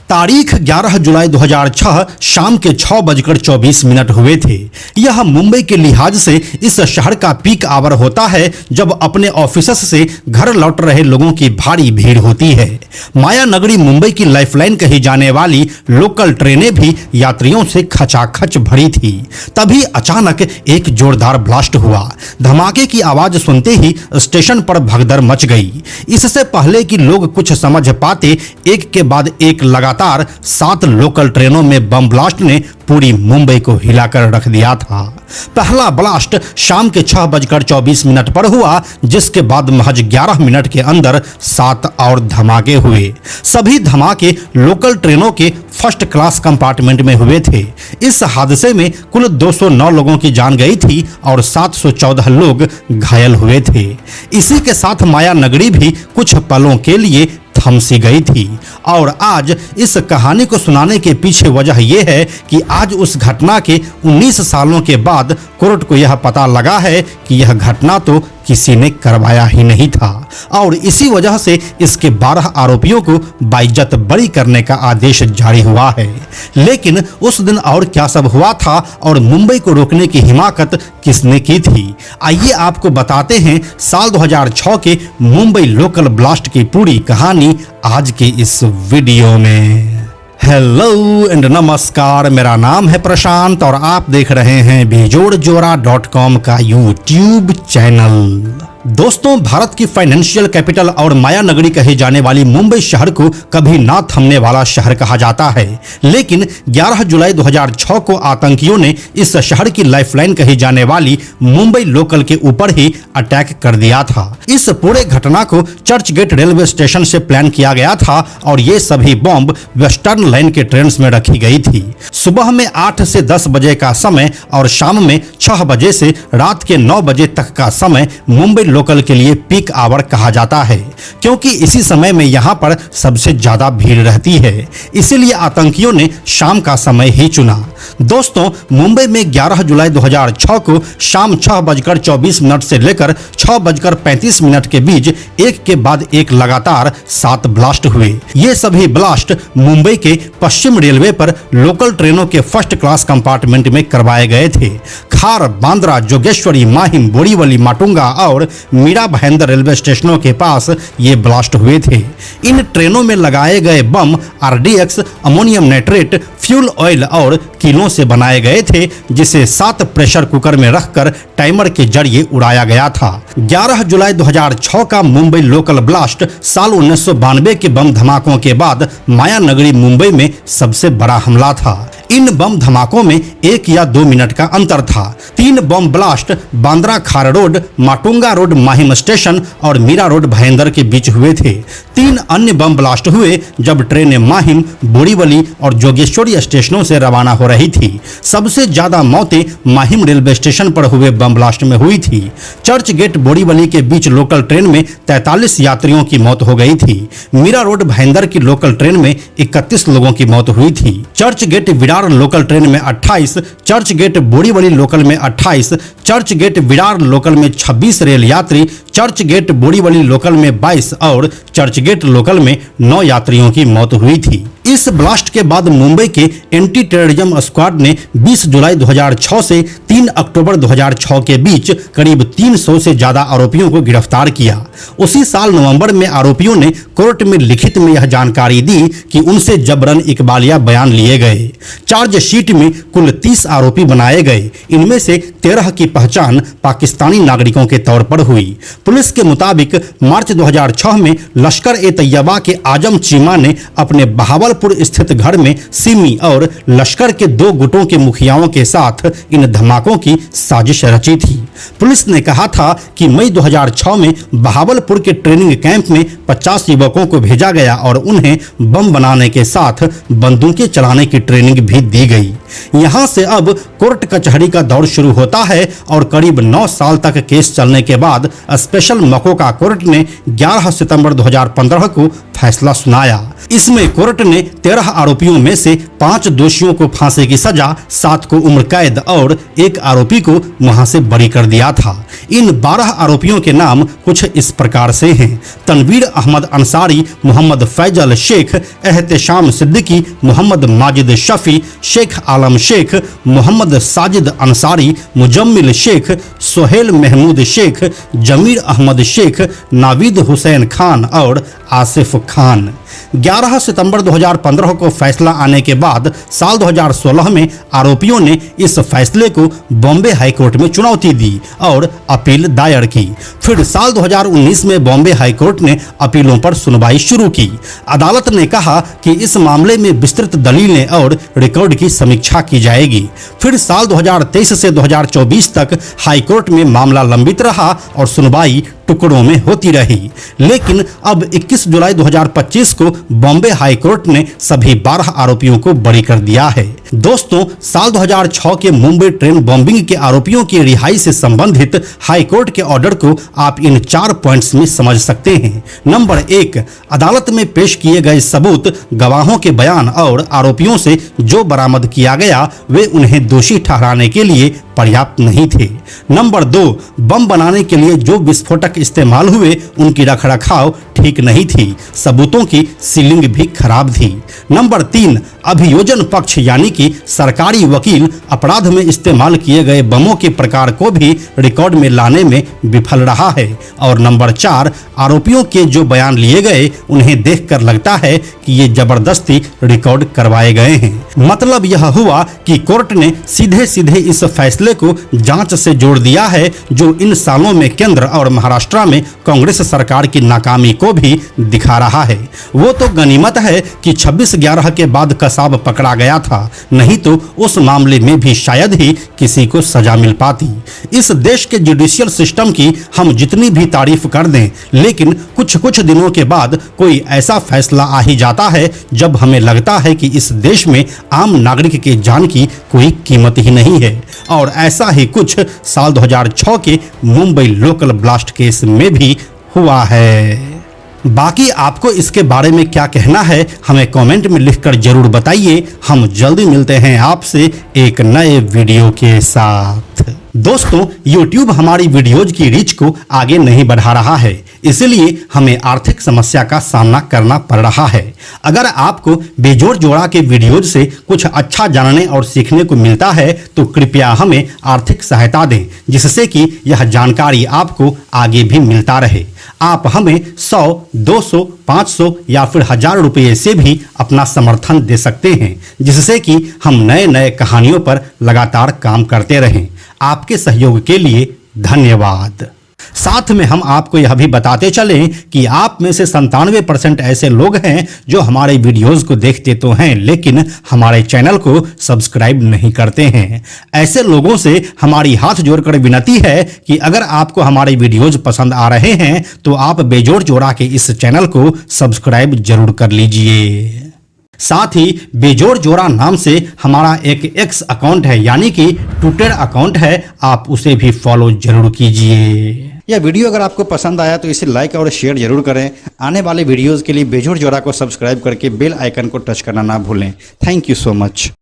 तारीख 11 जुलाई 2006 शाम के 6:24 हुए थे। यह मुंबई के लिहाज से इस शहर का पीक आवर होता है, जब अपने ऑफिस से घर लौट रहे लोगों की भारी भीड़ होती है। माया नगरी मुंबई की लाइफलाइन कही जाने वाली लोकल ट्रेनें भी यात्रियों से खचाखच भरी थी। तभी अचानक एक जोरदार ब्लास्ट हुआ। धमाके की आवाज सुनते ही स्टेशन पर भगदड़ मच गई। इससे पहले कि लोग कुछ समझ पाते, एक के बाद एक लगातार 7 लोकल ट्रेनों में बम ब्लास्ट ने पूरी मुंबई को हिलाकर रख दिया था। पहला ब्लास्ट शाम के 6:24 पर हुआ, जिसके बाद महज 11 मिनट के अंदर 7 और धमाके हुए। सभी धमाके लोकल ट्रेनों के फर्स्ट क्लास कंपार्टमेंट में हुए थे। इस हादसे में कुल 209 लोगों की जान गई थी और 714 लोग घायल हुए थे। इसी के साथ माया नगरी भी कुछ पलों के लिए थम सी गई थी। और आज इस कहानी को सुनाने के पीछे वजह यह है कि आज उस घटना के 19 सालों के बाद कोर्ट को यह पता लगा है कि यह घटना तो किसी ने करवाया ही नहीं था, और इसी वजह से इसके 12 आरोपियों को बाइज्जत बरी करने का आदेश जारी हुआ है। लेकिन उस दिन और क्या सब हुआ था और मुंबई को रोकने की हिमाकत किसने की थी, आइए आपको बताते हैं साल 2006 के मुंबई लोकल ब्लास्ट की पूरी कहानी आज के इस वीडियो में। हेलो एंड नमस्कार, मेरा नाम है प्रशांत और आप देख रहे हैं बेजोड़जोरा.com का यूट्यूब चैनल। दोस्तों, भारत की फाइनेंशियल कैपिटल और माया नगरी कहे जाने वाली मुंबई शहर को कभी ना थमने वाला शहर कहा जाता है। लेकिन 11 जुलाई 2006 को आतंकियों ने इस शहर की लाइफलाइन कही जाने वाली मुंबई लोकल के ऊपर ही अटैक कर दिया था। इस पूरे घटना को चर्च गेट रेलवे स्टेशन से प्लान किया गया था और ये सभी बॉम्ब वेस्टर्न लाइन के ट्रेन में रखी गई थी। सुबह में 8 से 10 बजे का समय और शाम में 6 बजे से रात के 9 बजे तक का समय मुंबई लोकल के लिए पीक आवर कहा जाता है, क्योंकि इसी समय में यहाँ पर सबसे ज्यादा भीड़ रहती है। इसीलिए आतंकियों ने शाम का समय ही चुना। दोस्तों, मुंबई में 11 जुलाई 2006 को शाम 6:24 से लेकर 6:35 के बीच एक के बाद एक लगातार 7 ब्लास्ट हुए। ये सभी ब्लास्ट मुंबई के पश्चिम रेलवे पर लोकल ट्रेनों के फर्स्ट क्लास कंपार्टमेंट में करवाए गए थे। खार, बांद्रा, जोगेश्वरी, माहिम, बोरीवली, माटुंगा और मीरा भाईंदर रेलवे स्टेशनों के पास ये ब्लास्ट हुए थे। इन ट्रेनों में लगाए गए बम RDX, ammonium nitrate, fuel oil और कीलों से बनाए गए थे, जिसे 7 प्रेशर कुकर में रखकर टाइमर के जरिए उड़ाया गया था। 11 जुलाई 2006 का मुंबई लोकल ब्लास्ट साल 1992 के बम धमाकों के बाद माया नगरी मुंबई में सबसे बड़ा हमला था। इन बम धमाकों में 1 या 2 मिनट का अंतर था। 3 बम ब्लास्ट बांद्रा खार road, Matunga road Mahim station और मीरा रोड भाईंदर के बीच हुए थे। 3 अन्य बम ब्लास्ट हुए जब ट्रेनें माहिम, बोरीवली और जोगेश्वरी स्टेशनों से रवाना हो रही थी। सबसे ज्यादा मौतें माहिम रेलवे स्टेशन पर हुए बम ब्लास्ट में हुई थी। चर्च गेट बोरीवली के बीच लोकल ट्रेन में 43 यात्रियों की मौत हो गई थी। मीरा रोड भाईंदर की लोकल ट्रेन में 31 लोगों की मौत हुई थी। Churchgate Virar local train में 28, चर्च गेट बोरीवली लोकल में 28, चर्च गेट विरार लोकल में 26 रेल यात्री, चर्च गेट बोरीवली लोकल में 22 और चर्च गेट लोकल में 9 यात्रियों की मौत हुई थी। इस ब्लास्ट के बाद मुंबई के एंटी टेररिज्म स्क्वाड ने 20 जुलाई 2006 से 3 अक्टूबर 2006 के बीच करीब 300 से ज्यादा आरोपियों को गिरफ्तार किया। उसी साल नवंबर में आरोपियों ने कोर्ट में लिखित में यह जानकारी दी कि उनसे जबरन इकबालिया बयान लिए गए। चार्जशीट में कुल 30 आरोपी बनाए गए। इनमें से 13 की पहचान पाकिस्तानी नागरिकों के तौर पर हुई। पुलिस के मुताबिक मार्च 2006 में लश्कर ए तैयबा के आजम चीमा ने अपने बहावलपुर स्थित घर में सिमी और लश्कर के 2 गुटों के मुखियाओं के साथ इन धमाकों की साजिश रची थी। पुलिस ने कहा था कि मई 2006 में बहावलपुर के ट्रेनिंग कैंप में 50 युवकों को भेजा गया और उन्हें बम बनाने के साथ बंदूकें चलाने की ट्रेनिंग भी दी गई। यहाँ से अब कोर्ट कचहरी का दौर शुरू होता है और करीब 9 साल तक केस चलने के बाद स्पेशल मकोका कोर्ट ने 11 सितंबर 2015 को फैसला सुनाया। इसमें कोर्ट ने 13 आरोपियों में से 5 दोषियों को फांसी की सजा, 7 को उम्र कैद और 1 आरोपी को वहां से बरी कर दिया था। इन 12 आरोपियों के नाम कुछ इस प्रकार से हैं: तनवीर अहमद अंसारी, मोहम्मद फैजल शेख, एहतेशाम सिद्दीकी, मोहम्मद माजिद शफी, शेख आलम शेख, मोहम्मद साजिद अंसारी, मुजम्मिल शेख, सोहेल महमूद शेख, जमीर अहमद शेख, नावीद हुसैन खान और आसिफ खान। 11 सितंबर 2015 को फैसला आने के बाद साल 2016 में आरोपियों ने इस फैसले को बॉम्बे हाईकोर्ट में चुनौती दी और अपील दायर की। फिर साल 2019 में बॉम्बे हाईकोर्ट ने अपीलों पर सुनवाई शुरू की। अदालत ने कहा कि इस मामले में विस्तृत दलीलें और रिकॉर्ड की समीक्षा की जाएगी। फिर साल 2023 से 2024 तक हाईकोर्ट में मामला लंबित रहा और सुनवाई टुकड़ों में होती रही। लेकिन अब 21 जुलाई 2025 को बॉम्बे हाईकोर्ट ने सभी 12 आरोपियों को बरी कर दिया है। दोस्तों, साल 2006 के मुंबई ट्रेन बॉम्बिंग के आरोपियों की रिहाई से संबंधित हाईकोर्ट के ऑर्डर को आप इन 4 पॉइंट्स में समझ सकते हैं। नंबर 1, अदालत में पेश किए गए सबूत, गवाहों के बयान और आरोपियों से जो बरामद किया गया वे उन्हें दोषी ठहराने के लिए पर्याप्त नहीं थे। नंबर 2, बम बनाने के लिए जो विस्फोटक इस्तेमाल हुए उनकी रखरखाव ठीक नहीं थी, सबूतों की सीलिंग भी खराब थी। नंबर 3, अभियोजन पक्ष यानी कि सरकारी वकील अपराध में इस्तेमाल किए गए बमों के प्रकार को भी रिकॉर्ड में लाने में विफल रहा है। और नंबर 4, आरोपियों के जो बयान लिए गए उन्हें देखकर लगता है कि ये जबरदस्ती रिकॉर्ड करवाए गए हैं। मतलब यह हुआ कि कोर्ट ने सीधे सीधे इस फैसले को जांच से जोड़ दिया है, जो इन सालों में केंद्र और महाराष्ट्र में कांग्रेस सरकार की नाकामी को भी दिखा रहा है। वो तो गनीमत है कि 26/11 के बाद कसाब पकड़ा गया था, नहीं तो उस मामले में भी शायद ही किसी को सजा मिल पाती। इस देश के जुडिशियल सिस्टम की हम जितनी भी तारीफ कर दें, लेकिन कुछ दिनों के बाद कोई ऐसा फैसला आ ही जाता है जब हमें लगता है कि इस देश में आम नागरिक के जान की कोई कीमत ही नहीं है। और ऐसा ही कुछ साल 2006 के मुंबई लोकल ब्लास्ट केस में भी हुआ है। बाकी आपको इसके बारे में क्या कहना है हमें कमेंट में लिखकर जरूर बताइए। हम जल्दी मिलते हैं आपसे एक नए वीडियो के साथ। दोस्तों, YouTube हमारी वीडियोज की रीच को आगे नहीं बढ़ा रहा है, इसलिए हमें आर्थिक समस्या का सामना करना पड़ रहा है। अगर आपको बेजोड़ जोड़ा के वीडियोज से कुछ अच्छा जानने और सीखने को मिलता है तो कृपया हमें आर्थिक सहायता दें, जिससे कि यह जानकारी आपको आगे भी मिलता रहे। आप हमें 100, 200, 500 या फिर 1000 रुपये से भी अपना समर्थन दे सकते हैं, जिससे कि हम नए नए कहानियों पर लगातार काम करते रहें। आपके सहयोग के लिए धन्यवाद। साथ में हम आपको यह भी बताते चलें कि आप में से 97% ऐसे लोग हैं जो हमारे वीडियोस को देखते तो हैं, लेकिन हमारे चैनल को सब्सक्राइब नहीं करते हैं। ऐसे लोगों से हमारी हाथ जोड़कर विनती है कि अगर आपको हमारे वीडियोस पसंद आ रहे हैं तो आप बेजोड़ जोड़ा के इस चैनल को सब्सक्राइब जरूर कर लीजिए। साथ ही बेजोड़ जोड़ा नाम से हमारा एक एक्स अकाउंट है, यानी कि ट्विटर अकाउंट है, आप उसे भी फॉलो जरूर कीजिए। यह वीडियो अगर आपको पसंद आया तो इसे लाइक और शेयर जरूर करें। आने वाले वीडियोस के लिए बेजोड़ जोड़ा को सब्सक्राइब करके बेल आइकन को टच करना ना भूलें। Thank you so much.